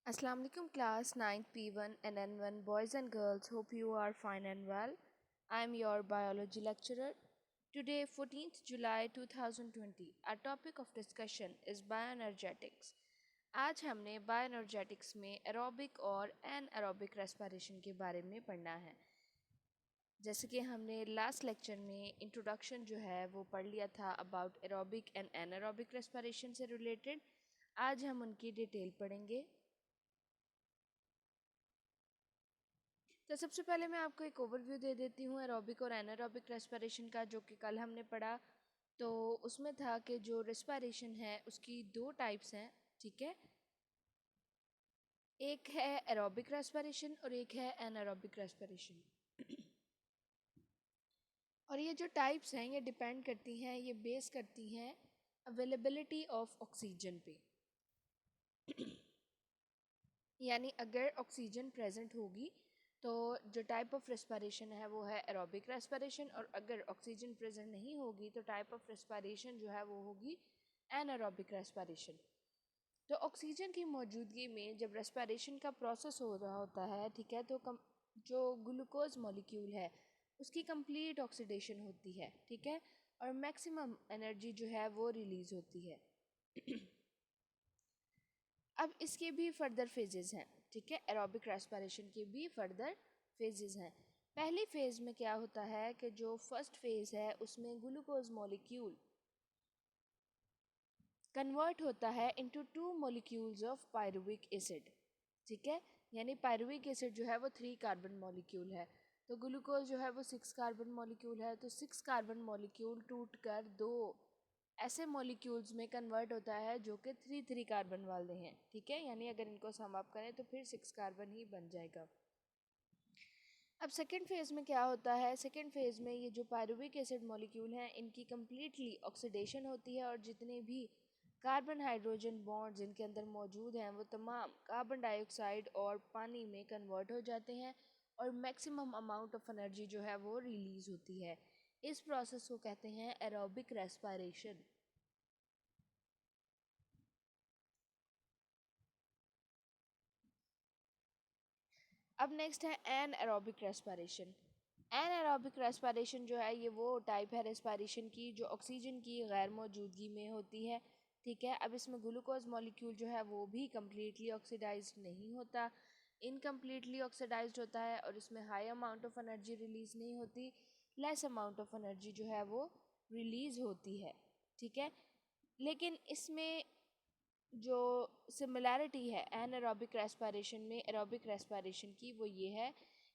Assalamu alaikum class 9th P1 and N1 boys and girls, hope you are fine and well. I am your biology lecturer. Today 14th July 2020 our topic of discussion is bioenergetics. आज हमने bioenergetics में aerobic और anaerobic respiration के बारे में पढ़ना है। जैसे कि हमने लास्ट लेक्चर में इंट्रोडक्शन जो है वो पढ़ लिया था about aerobic and anaerobic respiration से रिलेटेड। आज हम उनकी डिटेल पढ़ेंगे। तो सबसे पहले मैं आपको एक ओवरव्यू दे देती हूँ एरोबिक और एनारोबिक रेस्पिरेशन का, जो कि कल हमने पढ़ा। तो उसमें था कि जो रेस्पिरेशन है उसकी दो टाइप्स हैं, ठीक है। एक है एरोबिक रेस्पिरेशन और एक है एनारोबिक रेस्पिरेशन। और ये जो टाइप्स हैं ये डिपेंड करती हैं, ये बेस करती हैं अवेलेबिलिटी ऑफ ऑक्सीजन पे। यानी अगर ऑक्सीजन प्रेजेंट होगी तो जो टाइप ऑफ रेस्पिरेशन है वो है एरोबिक रेस्पिरेशन, और अगर ऑक्सीजन प्रेजेंट नहीं होगी तो टाइप ऑफ रेस्पिरेशन जो है वो होगी एनारोबिक रेस्पिरेशन। तो ऑक्सीजन की मौजूदगी में जब रेस्पिरेशन का प्रोसेस हो रहा होता है, ठीक है, तो जो ग्लूकोज मॉलिक्यूल है उसकी कंप्लीट ऑक्सीडेशन होती है, ठीक है, और मैक्सिमम एनर्जी जो है वो रिलीज होती है। अब इसके भी फर्दर फेजेस हैं, ठीक है, एरोबिक रेस्पिरेशन के भी फर्दर फेजेस हैं। पहली फेज में क्या होता है कि जो फर्स्ट फेज है उसमें ग्लूकोज मॉलिक्यूल कन्वर्ट होता है into two molecules of pyruvic acid, ठीक है। यानी पायरुविक एसिड जो है वो 3 कार्बन मॉलिक्यूल है, तो ग्लूकोज जो है वो 6 कार्बन मॉलिक्यूल है। तो 6 कार्बन मॉलिक्यूल टूट कर दो ऐसे मॉलिक्यूल्स में कन्वर्ट होता है जो कि 3 कार्बन वाले हैं, ठीक है। यानी अगर इनको सम अप करें तो फिर 6 कार्बन ही बन जाएगा। अब सेकेंड फेज में क्या होता है, सेकेंड फेज में ये जो पायरुविक एसिड मॉलिक्यूल हैं इनकी कम्प्लीटली ऑक्सीडेशन होती है, और जितने भी कार्बन हाइड्रोजन बॉन्ड्स इनके अंदर मौजूद हैं वो तमाम कार्बन डाइऑक्साइड और पानी में कन्वर्ट हो जाते हैं, और मैक्सिमम अमाउंट ऑफ एनर्जी जो है वो रिलीज़ होती है। इस प्रोसेस को कहते हैं एरोबिक रेस्पिरेशन। अब नेक्स्ट है anaerobic respiration. Anaerobic respiration जो है ये वो टाइप है रेस्पिरेशन की जो ऑक्सीजन की गैर मौजूदगी में होती है, ठीक है। अब इसमें ग्लूकोज मॉलिक्यूल जो है वो भी कम्प्लीटली ऑक्सीडाइज्ड नहीं होता, इनकम्प्लीटली ऑक्सीडाइज्ड होता है, और इसमें high amount of energy release नहीं होती, लेस अमाउंट ऑफ एनर्जी जो है वो रिलीज़ होती है, ठीक है। लेकिन इसमें जो सिमिलैरिटी है एनारोबिक रेस्पिरेशन में एरोबिक रेस्पिरेशन की वो ये है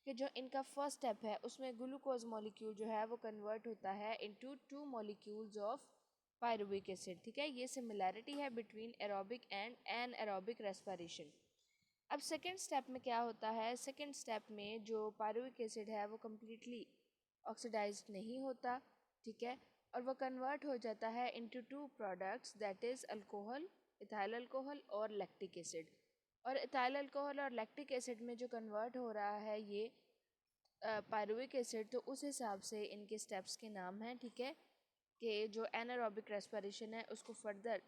कि जो इनका फर्स्ट स्टेप है उसमें ग्लूकोज मॉलिक्यूल जो है वो कन्वर्ट होता है into 2 molecules of pyruvic acid, ठीक है। ये सिमिलैरिटी है between aerobic and anaerobic respiration. अब सेकेंड स्टेप में क्या होता है, सेकेंड स्टेप में जो पायरुविक एसिड है वो कम्प्लीटली ऑक्सीडाइज्ड नहीं होता, ठीक है, और वो कन्वर्ट हो जाता है into 2 products, that is alcohol, ethyl alcohol और लैक्टिक एसिड। और इथाइल अल्कोहल और लैक्टिक एसिड में जो कन्वर्ट हो रहा है ये पायरुविक एसिड, तो उस हिसाब से इनके स्टेप्स के नाम हैं, ठीक है, कि जो एनारोबिक रेस्पिरेशन है उसको फर्दर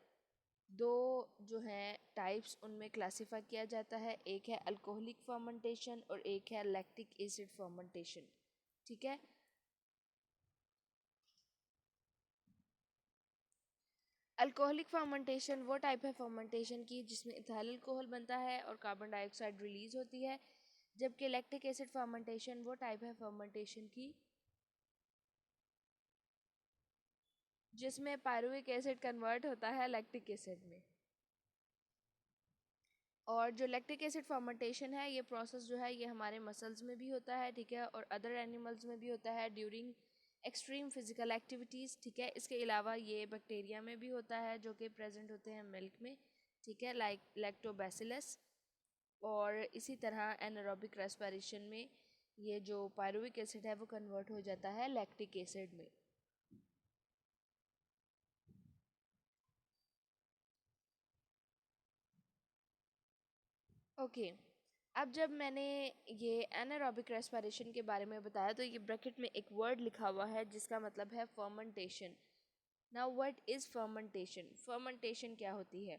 दो जो हैं टाइप्स उनमें क्लासीफाई किया जाता है। एक है अल्कोहलिक फर्मेंटेशन और एक है लैक्टिक एसिड फर्मेंटेशन, ठीक है। अल्कोहलिक फर्मेंटेशन वो टाइप है फर्मेंटेशन की जिसमें इथाइल अल्कोहल बनता है और कार्बन डाइऑक्साइड रिलीज होती है, जबकि लैक्टिक एसिड फर्मेंटेशन वो टाइप है फर्मेंटेशन की जिसमें पायरुविक एसिड कन्वर्ट होता है लैक्टिक एसिड में। और जो लैक्टिक एसिड फर्मेंटेशन है ये प्रोसेस जो है ये हमारे मसल्स में भी होता है, ठीक है, और अदर एनिमल्स में भी होता है ड्यूरिंग एक्सट्रीम फिजिकल एक्टिविटीज़, ठीक है। इसके अलावा ये बैक्टीरिया में भी होता है जो कि प्रेजेंट होते हैं मिल्क में, ठीक है, लाइक लैक्टोबैसिलस। और इसी तरह एनारोबिक रेस्पिरेशन में ये जो पायरुविक एसिड है वो कन्वर्ट हो जाता है लैक्टिक एसिड में। ओके, अब जब मैंने ये एनारोबिक रेस्पिरेशन के बारे में बताया तो ये ब्रैकेट में एक वर्ड लिखा हुआ है जिसका मतलब है fermentation. Now what is fermentation? Fermentation क्या होती है?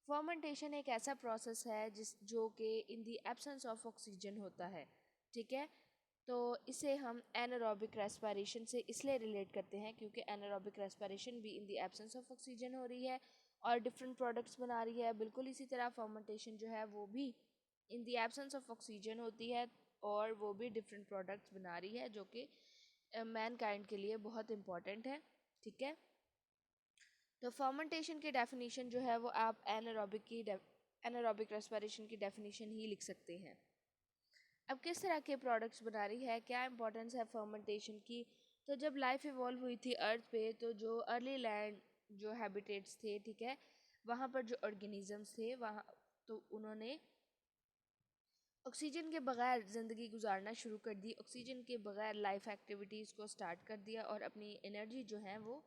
फर्मेंटेशन एक ऐसा प्रोसेस है जो कि in the absence of oxygen होता है, ठीक है। तो इसे हम एनारोबिक रेस्पिरेशन से इसलिए रिलेट करते हैं क्योंकि एनारोबिक रेस्पिरेशन भी in the absence of oxygen हो रही है और डिफरेंट प्रोडक्ट्स बना रही है। बिल्कुल इसी तरह फर्मेंटेशन जो है वो भी in the absence of oxygen होती है और वो भी डिफरेंट प्रोडक्ट्स बना रही है, जो कि मैन काइंड के लिए बहुत इंपॉर्टेंट है, ठीक है। तो फर्मेंटेशन की डेफिनेशन जो है वो आप एनारोबिक रेस्पिरेशन की डेफिनेशन ही लिख सकते हैं। अब किस तरह के प्रोडक्ट्स बना रही है, क्या इंपॉर्टेंस है फर्मेंटेशन की। तो जब लाइफ इवॉल्व हुई थी अर्थ पे, तो जो अर्ली लैंड जो हैबिटेट्स थे, ठीक है, वहाँ पर जो ऑर्गेनिजम्स थे वहाँ, तो उन्होंने ऑक्सीजन के बगैर ज़िंदगी गुजारना शुरू कर दी, ऑक्सीजन के बगैर लाइफ एक्टिविटीज़ को स्टार्ट कर दिया और अपनी एनर्जी जो है वो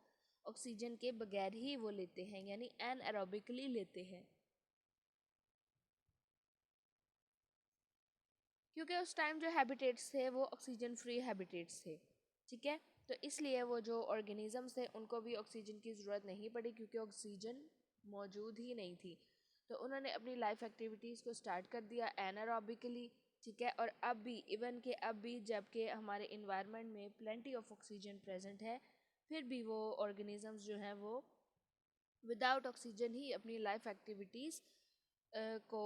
ऑक्सीजन के बगैर ही वो लेते हैं, यानी एनएरोबिकली लेते हैं। क्योंकि उस टाइम जो हैबिटेट्स थे वो ऑक्सीजन फ्री हैबिटेट्स थे, ठीक है। तो इसलिए वो जो ऑर्गेनिजम्स थे उनको भी ऑक्सीजन की ज़रूरत नहीं पड़ी क्योंकि ऑक्सीजन मौजूद ही नहीं थी। तो उन्होंने अपनी लाइफ एक्टिविटीज़ को स्टार्ट कर दिया एनारोबिकली, ठीक है। और अब भी इवन के अब भी जबकि हमारे इन्वायरमेंट में प्लेंटी ऑफ ऑक्सीजन प्रेजेंट है, फिर भी वो ऑर्गेनिजम्स जो हैं वो विदाउट ऑक्सीजन ही अपनी लाइफ एक्टिविटीज़ को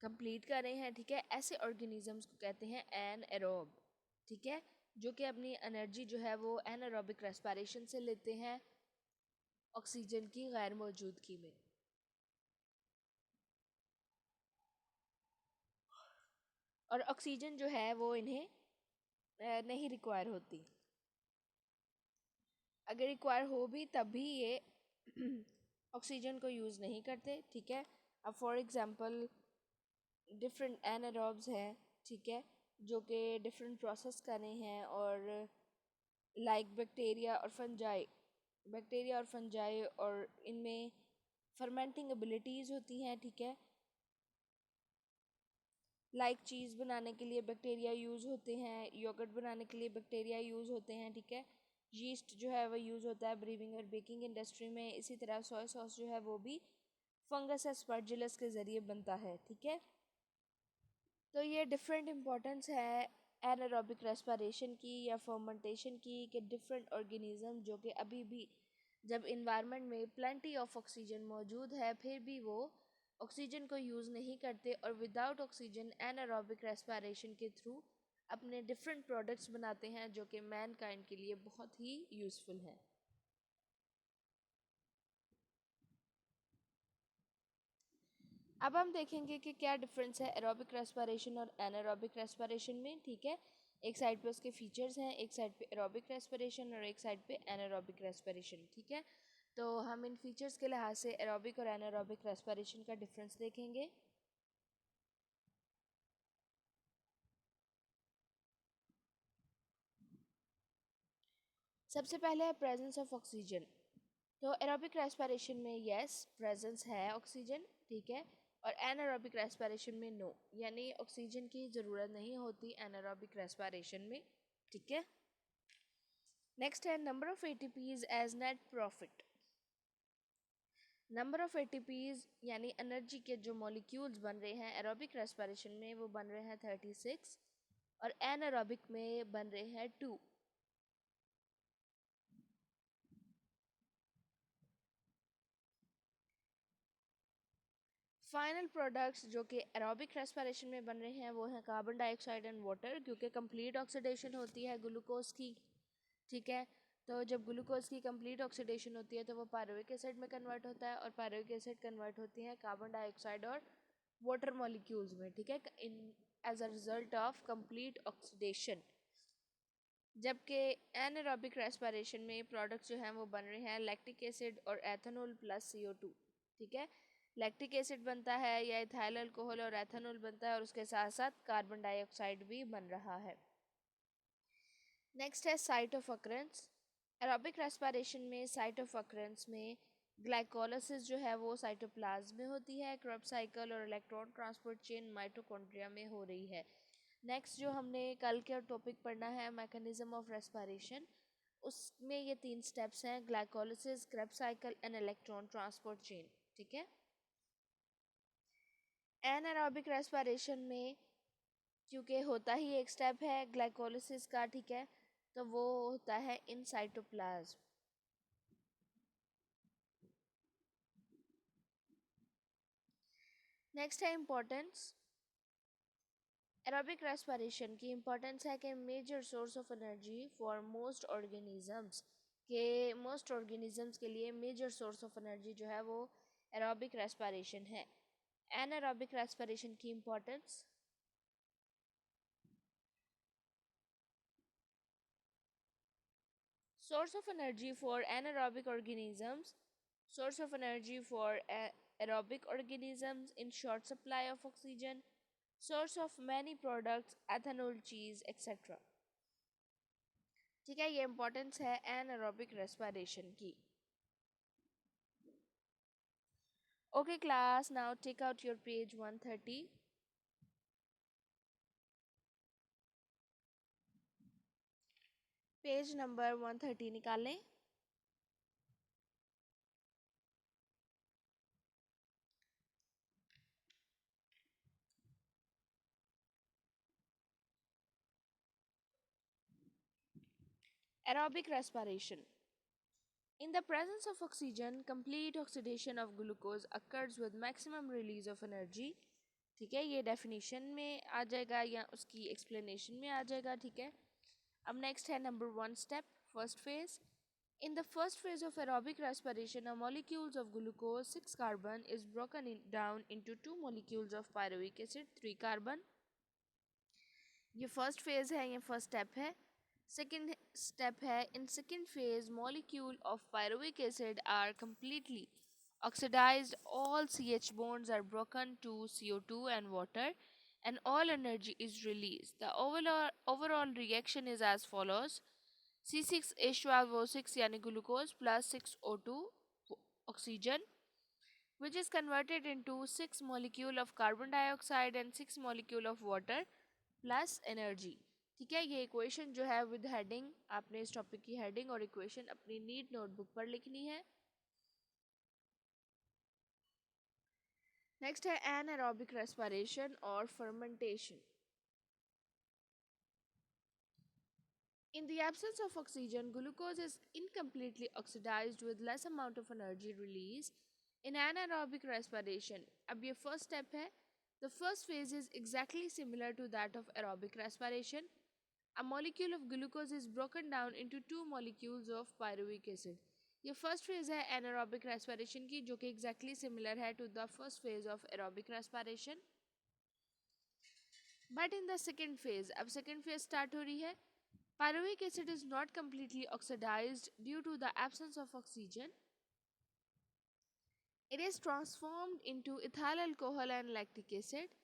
कंप्लीट कर रहे हैं, ठीक है। ऐसे ऑर्गेनिजम्स को कहते हैं एनएरोब, ठीक है, जो कि अपनी एनर्जी जो है वो एनारोबिक रेस्पिरेशन से लेते हैं ऑक्सीजन की गैर मौजूदगी में। और ऑक्सीजन जो है वो इन्हें नहीं रिक्वायर होती, अगर रिक्वायर हो भी तब भी ये ऑक्सीजन को यूज़ नहीं करते, ठीक है। अब फॉर एग्जांपल डिफरेंट एनारोब्स हैं, ठीक है, जो कि डिफरेंट प्रोसेस कर रहे हैं और लाइक बैक्टीरिया और फंजाई और इनमें फर्मेंटिंग एबिलिटीज़ होती हैं, ठीक है। लाइक चीज़ बनाने के लिए बैक्टीरिया यूज़ होते हैं, योगर्ट बनाने के लिए बैक्टीरिया यूज़ होते हैं, ठीक है। यीस्ट जो है वो यूज़ होता है ब्रीविंग और बेकिंग इंडस्ट्री में। इसी तरह सोया सॉस जो है वो भी फंगस एस्परजिलस के ज़रिए बनता है, ठीक है। तो ये डिफरेंट इम्पोर्टेंस है एनारोबिक रेस्पिरेशन की या फर्मेंटेशन की कि डिफरेंट ऑर्गेनिज्म जो कि अभी भी जब इन्वायरमेंट में प्लेंटी ऑफ ऑक्सीजन मौजूद है फिर भी वो ऑक्सीजन को यूज़ नहीं करते और विदाउट ऑक्सीजन एनारोबिक रेस्पिरेशन के थ्रू अपने डिफरेंट प्रोडक्ट्स बनाते हैं जो कि मैन काइंड के लिए बहुत ही यूज़फुल हैं। अब हम देखेंगे कि क्या डिफरेंस है एरोबिक रेस्पिरेशन और एनारोबिक रेस्पिरेशन में, ठीक है। एक साइड पे उसके फीचर्स हैं, एक साइड पे एरोबिक रेस्पिरेशन और एक साइड पे एनारोबिक रेस्पिरेशन, ठीक है। तो हम इन फीचर्स के लिहाज से एरोबिक और एनारोबिक रेस्पिरेशन का डिफरेंस देखेंगे। सबसे पहले है प्रेजेंस ऑफ ऑक्सीजन। तो एरोबिक रेस्पिरेशन में यस प्रेजेंस है ऑक्सीजन, ठीक है, और एनारोबिक रेस्पिरेशन में नो, यानी ऑक्सीजन की ज़रूरत नहीं होती एनारोबिक रेस्पिरेशन में, ठीक है। नेक्स्ट है number of ATPs as net profit. Number of ATPs यानी एनर्जी के जो मॉलिक्यूल्स बन रहे हैं एरोबिक रेस्पिरेशन में वो बन रहे हैं 36 और एनारोबिक में बन रहे हैं 2। फाइनल प्रोडक्ट्स जो कि एरोबिक रेस्पिरेशन में बन रहे हैं वो हैं कार्बन डाइऑक्साइड एंड वाटर, क्योंकि कंप्लीट ऑक्सीडेशन होती है ग्लूकोज की, ठीक है। तो जब ग्लूकोज की कंप्लीट ऑक्सीडेशन होती है तो वो पायरुविक एसिड में कन्वर्ट होता है और पायरुविक एसिड कन्वर्ट होती है कार्बन डाइऑक्साइड और वाटर मॉलिक्यूल्स में, ठीक है, in as a result of complete oxidation. जबकि एनारोबिक रेस्पिरेशन में प्रोडक्ट्स जो हैं वो बन रहे हैं लैक्टिक एसिड और एथेनॉल प्लस CO2, ठीक है। लैक्टिक एसिड बनता है या इथाइल अल्कोहल और एथेनॉल बनता है और उसके साथ साथ कार्बन डाइऑक्साइड भी बन रहा है। नेक्स्ट है site of occurrence. Aerobic respiration में साइट ऑफ अकरेंस में ग्लाइकोलाइसिस जो है वो साइटोप्लाज्म में होती है, क्रब साइकिल और इलेक्ट्रॉन ट्रांसपोर्ट चेन माइटोकॉन्ड्रिया में हो रही है। नेक्स्ट जो हमने कल के टॉपिक पढ़ना है मैकेनिज्म ऑफ रेस्पिरेशन, उसमें ये 3 स्टेप्स हैं glycolysis, Krebs cycle and electron transport chain, ठीक है। एनारोबिक रेस्पिरेशन में क्योंकि होता ही एक स्टेप है ग्लाइकोलिसिस का, ठीक है, तो वो होता है इन साइटोप्लाज्म। नेक्स्ट है इम्पोर्टेंस। एरोबिक रेस्पिरेशन की इम्पोर्टेंस है कि major source of energy for most organisms, के मोस्ट ऑर्गेनिजम्स के लिए मेजर सोर्स ऑफ एनर्जी जो है वो एरोबिक रेस्पिरेशन है। एनारोबिक रेस्पिरेशन की importance. Source of energy for anaerobic organisms. Source of energy for aerobic organisms in short supply of oxygen. Source of many products, ethanol, cheese, etc. ठीक है, ये importance है anaerobic respiration की। Okay class, now take out your page 130। Page number 130 निकालें। Aerobic respiration. In the presence of oxygen, complete oxidation of glucose occurs with maximum release of energy. ठीक है, ये definition में आ जाएगा या उसकी एक्सप्लेनेशन में आ जाएगा, ठीक है। अब नेक्स्ट है number 1 step, first phase. In the first phase of aerobic respiration, a molecules of glucose 6 carbon is broken down into 2 molecules of pyruvic acid 3 carbon. ये फर्स्ट फेज है, ये फर्स्ट स्टेप है। सेकेंड स्टेप है, in second phase molecule of pyruvic acid are completely oxidized, all CH bonds are broken to CO2 and water, and all energy is released. The overall reaction is as follows: C6H12O6 यानी glucose plus 6O2 oxygen, which is converted into 6 molecule of carbon dioxide and 6 molecule of water plus energy। ठीक है, ये equation जो है with heading, आपने इस topic की heading और इक्वेशन अपनी नीट नोटबुक पर लिखनी है। नेक्स्ट है एनारोबिक रेस्पिरेशन और fermentation. In the absence of oxygen, glucose is incompletely oxidized with less amount of energy release in anaerobic respiration. अब ये फर्स्ट स्टेप है। The first phase is exactly similar to that of aerobic respiration. A molecule of glucose is broken down into 2 molecules of pyruvic acid. ये first phase है anaerobic respiration की, जो कि exactly similar है to the first phase of aerobic respiration. But in the second phase, अब second phase start हो रही है। Pyruvic acid is not completely oxidized due to the absence of oxygen. It is transformed into ethyl alcohol and lactic acid.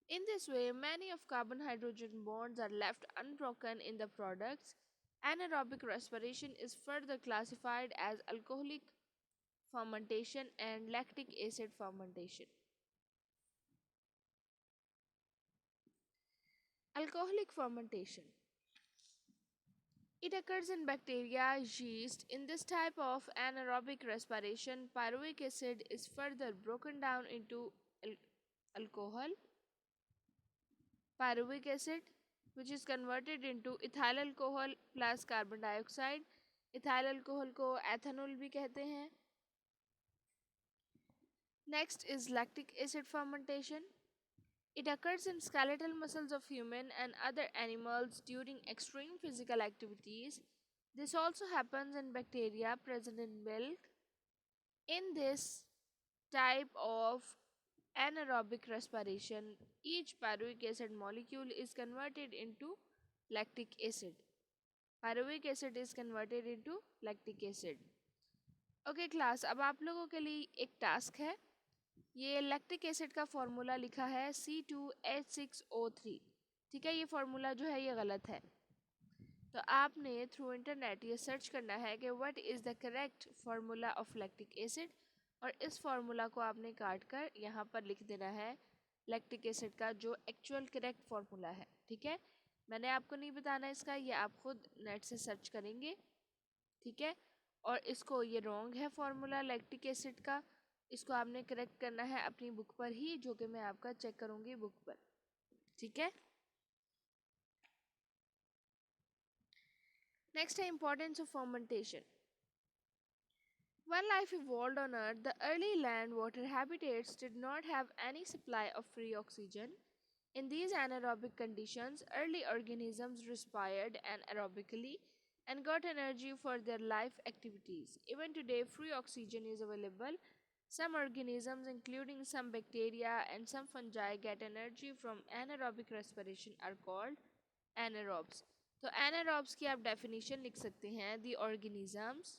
In this way, many of carbon-hydrogen bonds are left unbroken in the products. Anaerobic respiration is further classified as alcoholic fermentation and lactic acid fermentation. Alcoholic fermentation. It occurs in bacteria, yeast. In this type of anaerobic respiration, pyruvic acid is further broken down into alcohol, pyruvic acid, which is converted into ethyl alcohol plus carbon dioxide. ethyl alcohol को ethanol भी कहते हैं। Next is lactic acid fermentation. It occurs in skeletal muscles of human and other animals during extreme physical activities. This also happens in bacteria present in milk. In this type of anaerobic respiration, each pyruvic acid molecule is converted into lactic acid. Pyruvic acid is converted into lactic acid. Okay class, अब आप लोगों के लिए एक task है। ये lactic acid का formula लिखा है C2H6O3, ठीक है, ये फॉर्मूला जो है ये गलत है। तो आपने थ्रू इंटरनेट ये सर्च करना है कि what is the correct formula of lactic acid, और इस फार्मूला को आपने काट कर यहाँ पर लिख देना है लैक्टिक एसिड का जो एक्चुअल करेक्ट फार्मूला है, ठीक है। मैंने आपको नहीं बताना इसका, ये आप खुद नेट से सर्च करेंगे, ठीक है। और इसको ये रॉन्ग है फार्मूला लैक्टिक एसिड का, इसको आपने करेक्ट करना है अपनी बुक पर ही, जो कि मैं आपका चेक करूँगी बुक पर, ठीक है। नेक्स्ट है importance of fermentation. When life evolved on Earth, the early land water habitats did not have any supply of free oxygen. In these anaerobic conditions, early organisms respired anaerobically and got energy for their life activities. Even today, free oxygen is available. Some organisms, including some bacteria and some fungi, get energy from anaerobic respiration are called anaerobes. तो anaerobes की आप definition लिख सकते हैं, the organisms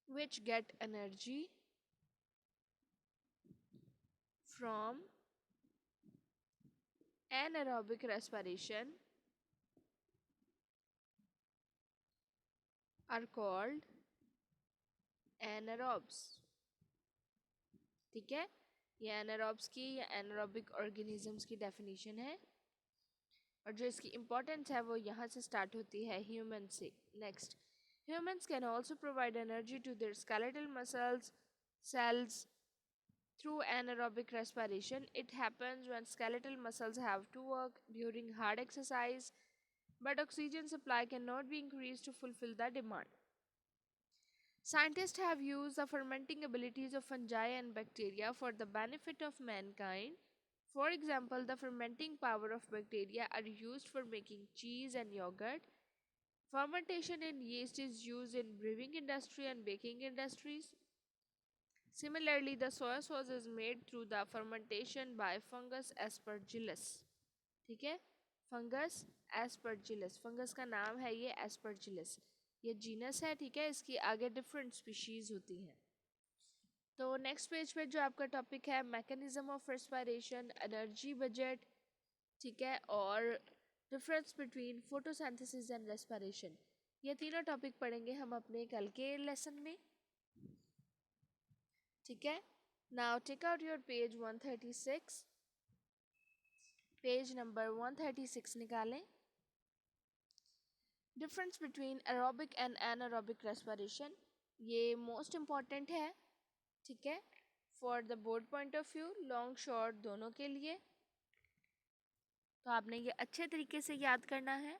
which get energy from anaerobic respiration are called anaerobes, ठीक है। ये anaerobes की या anaerobic organisms की definition है, और जो इसकी importance है वो यहाँ से start होती है humans से। Next, humans can also provide energy to their skeletal muscles cells through anaerobic respiration. It happens when skeletal muscles have to work during hard exercise, but oxygen supply cannot be increased to fulfill the demand. Scientists have used the fermenting abilities of fungi and bacteria for the benefit of mankind. For example, the fermenting power of bacteria are used for making cheese and yogurt. Fermentation in yeast is used in brewing industry and baking industries. Similarly, the soy sauce is made through the fermentation by fungus aspergillus, ठीक है। Fungus Aspergillus, fungus का नाम है ये Aspergillus, ये genus है, ठीक है। इसकी आगे डिफरेंट स्पीशीज होती हैं। तो नेक्स्ट पेज पे जो आपका टॉपिक है mechanism of respiration, energy budget, ठीक है, और difference between photosynthesis and respiration, ये तीनों टॉपिक पढ़ेंगे हम अपने कल के लेसन में, ठीक है। Now take out your page 136, page number 136 निकालें। Difference between aerobic and anaerobic respiration, ये मोस्ट इम्पॉर्टेंट है, ठीक है, for the board point of view, long short दोनों के लिए। तो आपने ये अच्छे तरीके से याद करना है।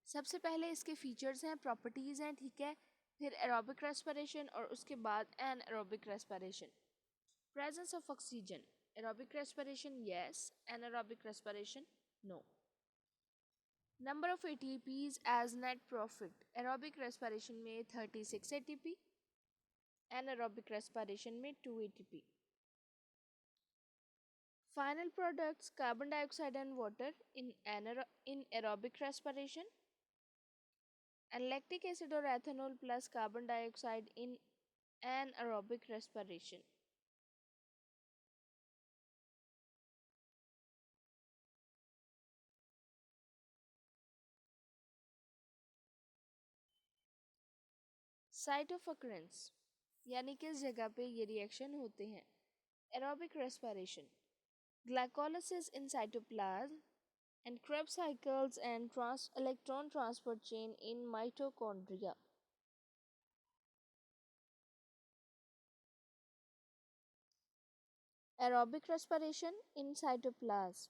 सबसे पहले इसके फीचर्स हैं, प्रॉपर्टीज़ हैं, ठीक है, फिर एरोबिक रेस्पिरेशन और उसके बाद anaerobic respiration. Presence of oxygen, aerobic respiration yes, anaerobic respiration no. Number of ATPs as net profit, aerobic respiration में 36 एटीपी, एनारोबिक रेस्पिरेशन में 2 ATP. Final products carbon dioxide and water in aerobic respiration, and lactic acid or ethanol plus carbon dioxide in anaerobic respiration. Site of occurrence, यानी किस जगह पे ये reaction होते हैं। Aerobic respiration, glycolysis in cytoplasm and Krebs cycles and electron transport chain in mitochondria. Aerobic respiration in cytoplasm,